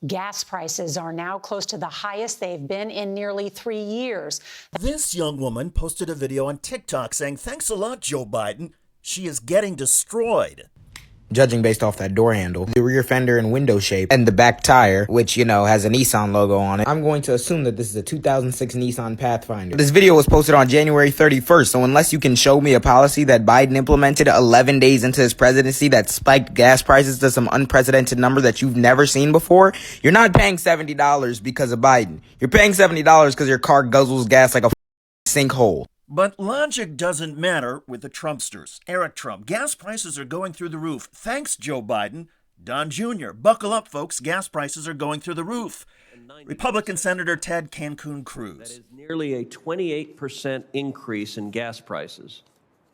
Gas prices are now close to the highest they've been in nearly 3 years. This young woman posted a video on TikTok saying, "Thanks a lot, Joe Biden. She is getting destroyed." Judging based off that door handle, the rear fender and window shape, and the back tire, which, has a Nissan logo on it, I'm going to assume that this is a 2006 Nissan Pathfinder. This video was posted on January 31st, so unless you can show me a policy that Biden implemented 11 days into his presidency that spiked gas prices to some unprecedented number that you've never seen before, you're not paying $70 because of Biden. You're paying $70 because your car guzzles gas like a sinkhole. But logic doesn't matter with the Trumpsters. Eric Trump, gas prices are going through the roof. Thanks, Joe Biden. Don Jr., buckle up, folks. Gas prices are going through the roof. Republican Senator Ted Cancun Cruz. That is nearly a 28% increase in gas prices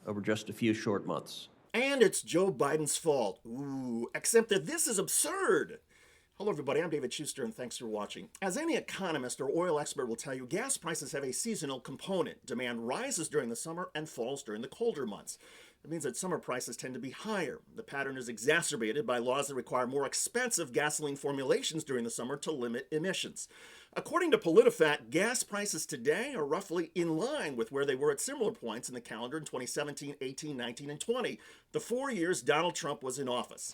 over just a few short months. And it's Joe Biden's fault. Ooh, except that this is absurd. Hello, everybody. I'm David Shuster, and thanks for watching. As any economist or oil expert will tell you, gas prices have a seasonal component. Demand rises during the summer and falls during the colder months. It means that summer prices tend to be higher. The pattern is exacerbated by laws that require more expensive gasoline formulations during the summer to limit emissions. According to PolitiFact, gas prices today are roughly in line with where they were at similar points in the calendar in 2017, 18, 19, and 20, the 4 years Donald Trump was in office.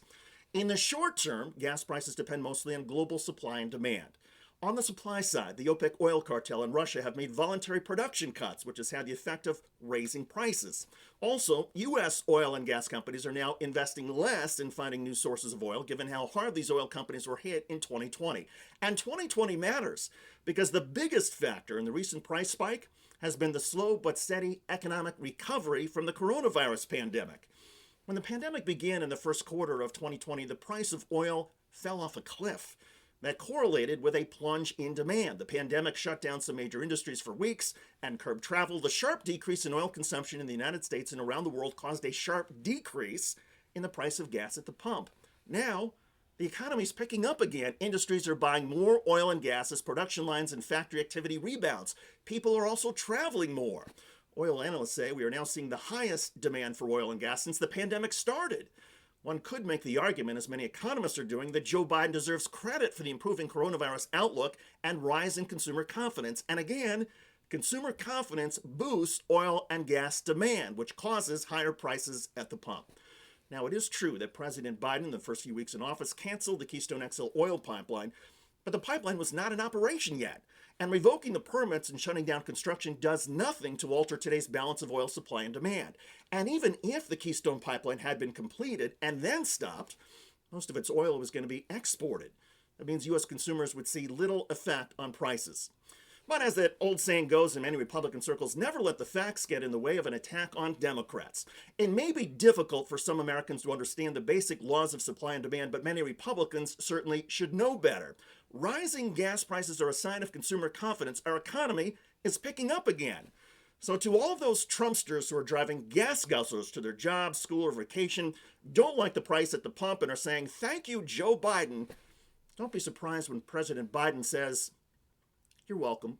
In the short term, gas prices depend mostly on global supply and demand. On the supply side, the OPEC oil cartel and Russia have made voluntary production cuts, which has had the effect of raising prices. Also, U.S. oil and gas companies are now investing less in finding new sources of oil, given how hard these oil companies were hit in 2020. And 2020 matters, because the biggest factor in the recent price spike has been the slow but steady economic recovery from the coronavirus pandemic. When the pandemic began in the first quarter of 2020, the price of oil fell off a cliff. That correlated with a plunge in demand. The pandemic shut down some major industries for weeks and curbed travel. The sharp decrease in oil consumption in the United States and around the world caused a sharp decrease in the price of gas at the pump. Now, the economy is picking up again. Industries are buying more oil and gas as production lines and factory activity rebounds. People are also traveling more. Oil analysts say we are now seeing the highest demand for oil and gas since the pandemic started. One could make the argument, as many economists are doing, that Joe Biden deserves credit for the improving coronavirus outlook and rise in consumer confidence. And again, consumer confidence boosts oil and gas demand, which causes higher prices at the pump. Now, it is true that President Biden, in the first few weeks in office, canceled the Keystone XL oil pipeline, but the pipeline was not in operation yet. And revoking the permits and shutting down construction does nothing to alter today's balance of oil supply and demand. And even if the Keystone pipeline had been completed and then stopped, most of its oil was going to be exported. That means U.S. consumers would see little effect on prices. But as that old saying goes in many Republican circles, never let the facts get in the way of an attack on Democrats. It may be difficult for some Americans to understand the basic laws of supply and demand, but many Republicans certainly should know better. Rising gas prices are a sign of consumer confidence. Our economy is picking up again. So to all those Trumpsters who are driving gas guzzlers to their jobs, school, or vacation, don't like the price at the pump and are saying, "Thank you, Joe Biden," don't be surprised when President Biden says, "You're welcome."